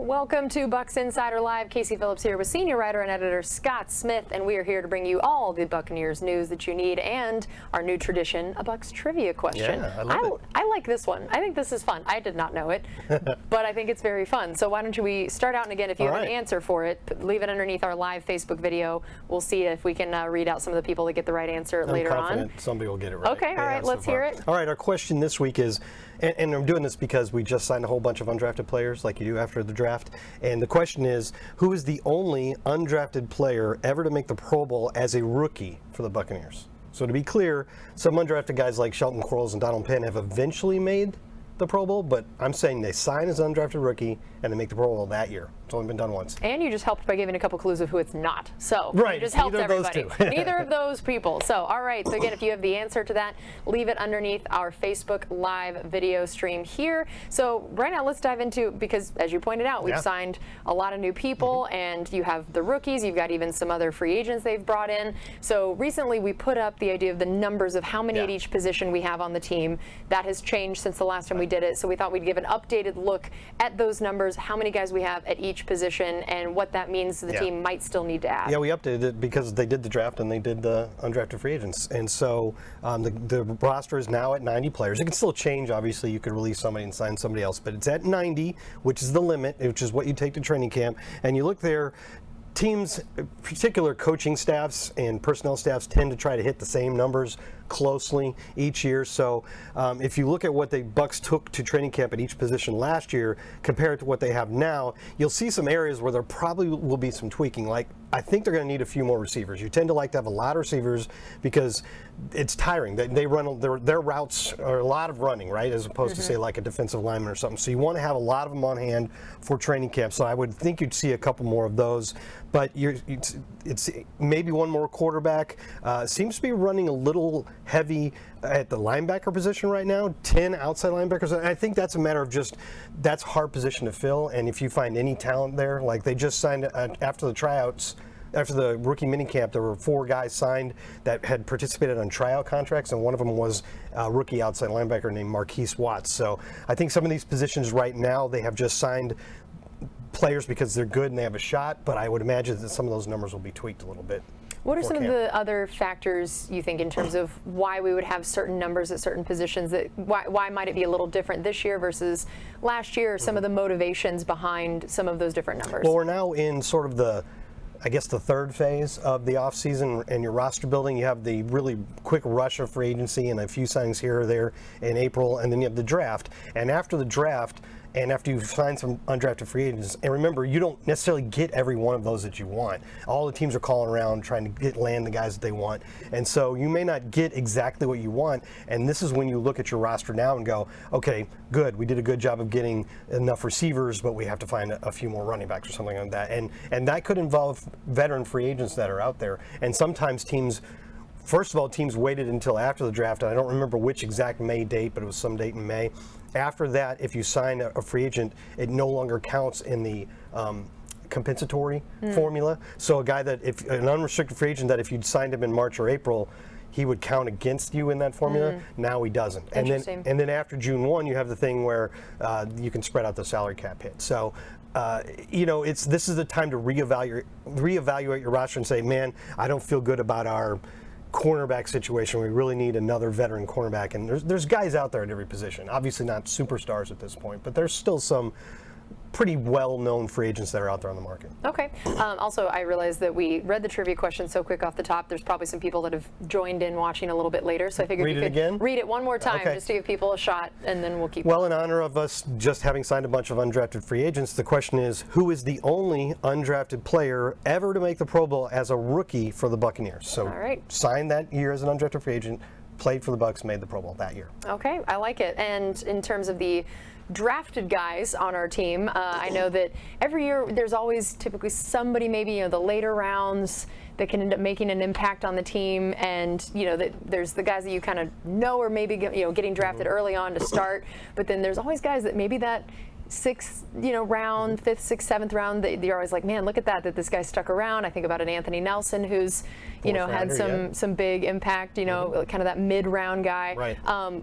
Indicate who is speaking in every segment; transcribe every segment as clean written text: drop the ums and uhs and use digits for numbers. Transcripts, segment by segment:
Speaker 1: Welcome to Bucs Insider Live. Casey Phillips here with senior writer and editor Scott Smith, and we are here to bring you all the Buccaneers news that you need and our new tradition, a Bucs trivia question.
Speaker 2: Yeah, I love it.
Speaker 1: I like this one. I think this is fun. I did not know it, but I think it's very fun. So why don't we start out, and again, if you have an answer for it, leave it underneath our live Facebook video. We'll see if we can read out some of the people that get the right answer later on.
Speaker 2: I'm confident somebody will get it right.
Speaker 1: Okay, all right, let's hear it.
Speaker 2: All right, our question this week is, and I'm doing this because we just signed a whole bunch of undrafted players like you do after the draft. And the question is, who is the only undrafted player ever to make the Pro Bowl as a rookie for the Buccaneers? So to be clear, some undrafted guys like Shelton Quarles and Donald Penn have eventually made the Pro Bowl, but I'm saying they sign as an undrafted rookie and they make the Pro Bowl that year. It's only been done once.
Speaker 1: And you just helped by giving a couple clues of who it's not. So
Speaker 2: right,
Speaker 1: you just helped everybody.
Speaker 2: Those two.
Speaker 1: Neither of those people. So all right. So again, if you have the answer to that, leave it underneath our Facebook Live video stream here. So right now, let's dive into, because as you pointed out, we've signed a lot of new people, and you have the rookies. You've got even some other free agents they've brought in. So recently, we put up the idea of the numbers of how many at each position we have on the team. That has changed since the last time we did it. So we thought we'd give an updated look at those numbers, how many guys we have at each position, and what that means the team might still need to add.
Speaker 2: Yeah, we updated it because they did the draft and they did the undrafted free agents. And so the roster is now at 90 players. It can still change, obviously. You could release somebody and sign somebody else, but it's at 90, which is the limit, which is what you take to training camp. And you look there, teams, particular coaching staffs and personnel staffs, tend to try to hit the same numbers closely each year. So if you look at what the Bucs took to training camp at each position last year compared to what they have now, you'll see some areas where there probably will be some tweaking. Like, I think they're going to need a few more receivers. You tend to like to have a lot of receivers because it's tiring. They run their routes are a lot of running, right, as opposed to say like a defensive lineman or something. So you want to have a lot of them on hand for training camp. So I would think you'd see a couple more of those. But it's maybe one more quarterback. Seems to be running a little heavy at the linebacker position right now, 10 outside linebackers. And I think that's a matter of just, that's a hard position to fill. And if you find any talent there, like they just signed after the tryouts, after the rookie minicamp, there were 4 guys signed that had participated on tryout contracts, and one of them was a rookie outside linebacker named Marquise Watts. So I think some of these positions right now, they have just signed players because they're good and they have a shot, but I would imagine that some of those numbers will be tweaked a little bit.
Speaker 1: What are some of the other factors you think in terms of why we would have certain numbers at certain positions? That why might it be a little different this year versus last year? Or some of the motivations behind some of those different numbers?
Speaker 2: Well, we're now in sort of the, I guess, the third phase of the offseason and your roster building. You have the really quick rush of free agency and a few signings here or there in April, and then you have the draft. And after the draft, and after you've signed some undrafted free agents, and remember, you don't necessarily get every one of those that you want. All the teams are calling around trying to land the guys that they want. And so you may not get exactly what you want. And this is when you look at your roster now and go, okay, good, we did a good job of getting enough receivers, but we have to find a few more running backs or something like that. And that could involve veteran free agents that are out there. And sometimes teams, first of all, teams waited until after the draft, and I don't remember which exact May date, but it was some date in May. After that, if you sign a free agent, it no longer counts in the compensatory formula. So a guy that, if an unrestricted free agent, that if you'd signed him in March or April, he would count against you in that formula. Now he doesn't. And then after June 1, you have the thing where you can spread out the salary cap hit. So you know, this is the time to reevaluate your roster and say, man, I don't feel good about our cornerback situation. We really need another veteran cornerback, and there's guys out there at every position. Obviously not superstars at this point, but there's still some pretty well-known free agents that are out there on the market.
Speaker 1: Okay. Also, I realized that we read the trivia question so quick off the top. There's probably some people that have joined in watching a little bit later, so I figured you could read it one more time just to give people a shot, and then we'll keep
Speaker 2: Well, in honor of us just having signed a bunch of undrafted free agents, the question is, who is the only undrafted player ever to make the Pro Bowl as a rookie for the Buccaneers? So signed that year as an undrafted free agent, played for the Bucs, made the Pro Bowl that year.
Speaker 1: Okay, I like it. And in terms of the drafted guys on our team, I know that every year there's always typically somebody, maybe the later rounds, that can end up making an impact on the team, and there's the guys that you kind of know are maybe getting drafted early on to start, but then there's always guys that maybe that sixth, round, fifth, sixth, seventh round, you're always like, man, look at that this guy stuck around. I think about an Anthony Nelson who's, had some big impact, kind of that mid-round guy.
Speaker 2: Right.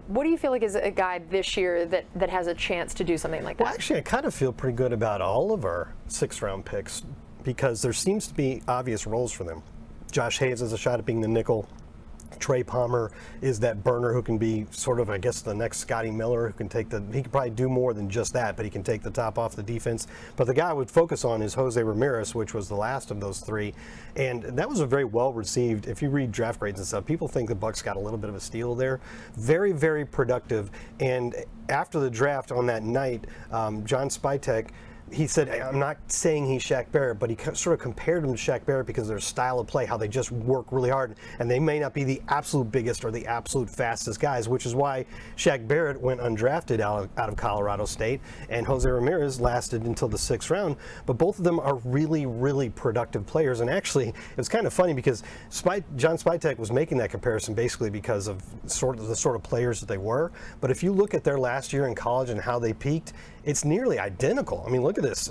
Speaker 1: What do you feel like is a guy this year that has a chance to do something like that?
Speaker 2: Well, actually, I kind of feel pretty good about all of our sixth-round picks because there seems to be obvious roles for them. Josh Hayes has a shot at being the nickel. Trey Palmer is that burner who can be sort of, I guess, the next Scotty Miller, who can he can probably do more than just that, but he can take the top off the defense. But the guy I would focus on is Jose Ramirez, which was the last of those three. And that was a very well received, if you read draft grades and stuff, people think the Bucs got a little bit of a steal there. Very, very productive. And after the draft on that night, John Spytek, he said, I'm not saying he's Shaq Barrett, but he sort of compared him to Shaq Barrett because of their style of play, how they just work really hard, and they may not be the absolute biggest or the absolute fastest guys, which is why Shaq Barrett went undrafted out of Colorado State, and Jose Ramirez lasted until the sixth round. But both of them are really, really productive players, and actually, it's kind of funny because John Spytek was making that comparison basically because of the sort of players that they were. But if you look at their last year in college and how they peaked, it's nearly identical. I mean, look at this.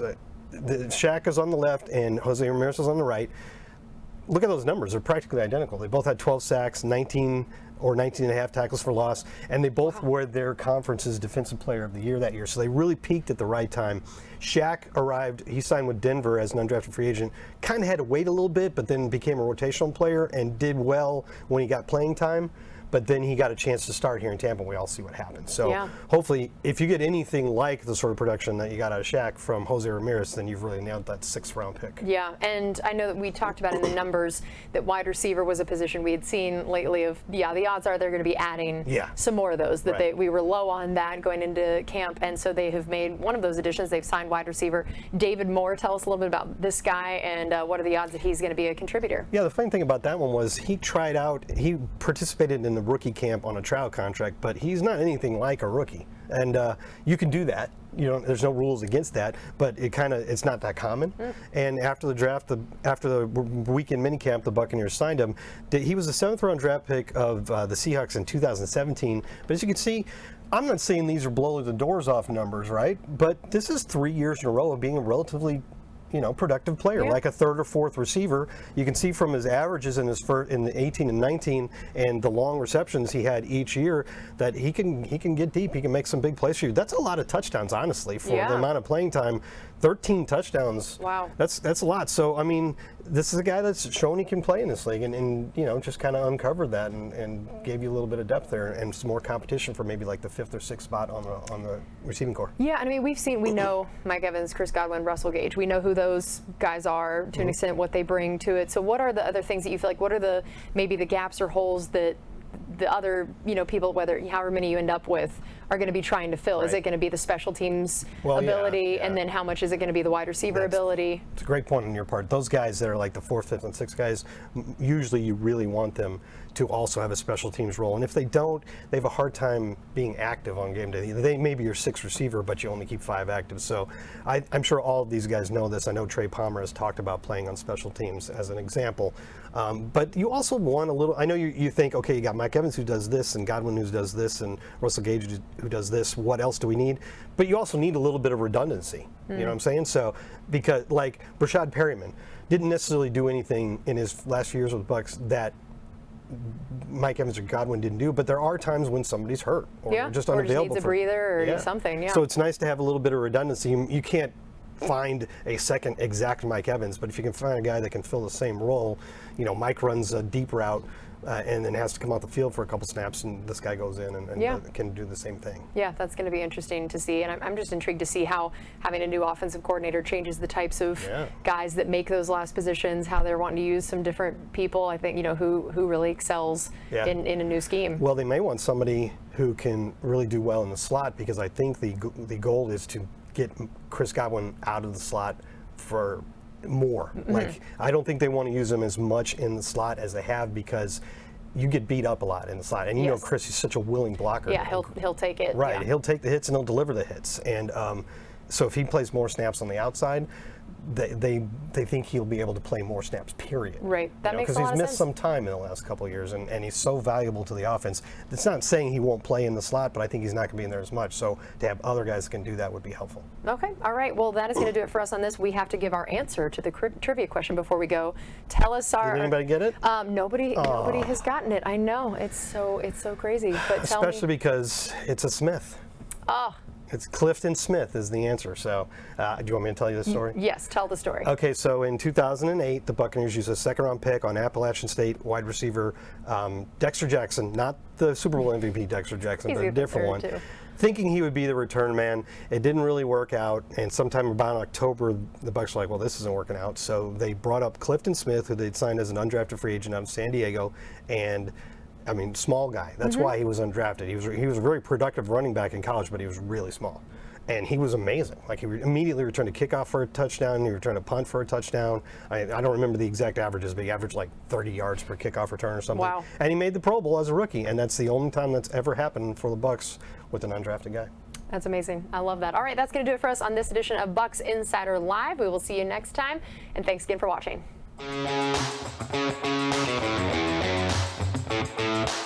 Speaker 2: Shaq is on the left and Jose Ramirez is on the right. Look at those numbers. They're practically identical. They both had 12 sacks, 19 or 19 and a half tackles for loss, and they both were their conference's defensive player of the year that year. So they really peaked at the right time. Shaq arrived, he signed with Denver as an undrafted free agent, kind of had to wait a little bit, but then became a rotational player and did well when he got playing time. But then he got a chance to start here in Tampa, and we all see what happens. So hopefully, if you get anything like the sort of production that you got out of Shaq from Jose Ramirez, then you've really nailed that sixth-round pick. Yeah,
Speaker 1: and I know that we talked about in the numbers that wide receiver was a position we had seen lately of, the odds are they're going to be adding some more of those, that we were low on that going into camp, and so they have made one of those additions. They've signed wide receiver David Moore. Tell us a little bit about this guy and what are the odds that he's going to be a contributor?
Speaker 2: Yeah, the funny thing about that one was he participated in the rookie camp on a trial contract, but he's not anything like a rookie. And you can do that. There's no rules against that, but it's not that common. And after the draft, after the weekend minicamp, the Buccaneers signed him. He was the 7th-round draft pick of the Seahawks in 2017. But as you can see, I'm not saying these are blow the doors off numbers, right? But this is 3 years in a row of being a relatively productive player, like a third or fourth receiver. You can see from his averages in the 18 and 19 and the long receptions he had each year that he can get deep. He can make some big plays for you. That's a lot of touchdowns, honestly, for the amount of playing time. 13 touchdowns.
Speaker 1: Wow.
Speaker 2: That's a lot. So, I mean, this is a guy that's shown he can play in this league and just kind of uncovered that and gave you a little bit of depth there and some more competition for maybe like the 5th or 6th spot on the receiving corps.
Speaker 1: Yeah, I mean, we know Mike Evans, Chris Godwin, Russell Gage. We know who those guys are to an extent, what they bring to it. So what are the other things that you feel like, what are maybe the gaps or holes that the other, people, however many you end up with, are going to be trying to fill? Is it going to be the special teams ability, and then how much is it going to be the wide receiver ability?
Speaker 2: It's a great point on your part. Those guys that are like the 4th, 5th, and 6th guys, usually you really want them to also have a special teams role. And if they don't, they have a hard time being active on game day. They may be your 6th receiver, but you only keep 5 active. So I'm sure all of these guys know this. I know Trey Palmer has talked about playing on special teams as an example. But you also want a little, I know you think, okay, you got Mike Evans who does this, and Godwin who does this, and Russell Gage who does this. What else do we need? But you also need a little bit of redundancy. You know what I'm saying? So, because like Brashad Perryman didn't necessarily do anything in his last few years with the Bucs that Mike Evans or Godwin didn't do, but there are times when somebody's hurt or just unavailable.
Speaker 1: Or just needs a breather or something.
Speaker 2: So it's nice to have a little bit of redundancy. You can't find a second exact Mike Evans, but if you can find a guy that can fill the same role, Mike runs a deep route and then has to come out the field for a couple snaps, and this guy goes in and can do the same thing.
Speaker 1: Yeah, that's going to be interesting to see, and I'm just intrigued to see how having a new offensive coordinator changes the types of guys that make those last positions, how they're wanting to use some different people. I think, who really excels in a new scheme.
Speaker 2: Well, they may want somebody who can really do well in the slot, because I think the goal is to get Chris Godwin out of the slot for more. Like, I don't think they want to use him as much in the slot as they have, because you get beat up a lot in the slot, and Chris is such a willing blocker.
Speaker 1: Yeah, he'll take it.
Speaker 2: Right, he'll take the hits and he'll deliver the hits, and so if he plays more snaps on the outside, they think he'll be able to play more snaps, period.
Speaker 1: Right. That makes a lot of sense.
Speaker 2: Because he's missed some time in the last couple of years, and he's so valuable to the offense. It's not saying he won't play in the slot, but I think he's not going to be in there as much. So to have other guys that can do that would be helpful.
Speaker 1: Okay. All right. Well, that is going to do it for us on this. We have to give our answer to the trivia question before we go. Tell us our.
Speaker 2: Did anybody get it?
Speaker 1: Nobody has gotten it. I know. It's so crazy. But
Speaker 2: especially because it's a Smith.
Speaker 1: Oh.
Speaker 2: It's Clifton Smith is the answer. So, do you want me to tell you the story?
Speaker 1: Yes, tell the story.
Speaker 2: Okay, so in 2008, the Buccaneers used a second-round pick on Appalachian State wide receiver Dexter Jackson, not the Super Bowl MVP Dexter Jackson, but a different one. Thinking he would be the return man. It didn't really work out, and sometime about October, the Bucs were like, well, this isn't working out. So they brought up Clifton Smith, who they'd signed as an undrafted free agent out of San Diego, and I mean, small guy. That's why he was undrafted. He was a very productive running back in college, but he was really small. And he was amazing. Like, he immediately returned a kickoff for a touchdown. He returned a punt for a touchdown. I don't remember the exact averages, but he averaged like 30 yards per kickoff return or something.
Speaker 1: Wow.
Speaker 2: And he made the Pro Bowl as a rookie. And that's the only time that's ever happened for the Bucs with an undrafted guy.
Speaker 1: That's amazing. I love that. All right, that's going to do it for us on this edition of Bucs Insider Live. We will see you next time. And thanks again for watching.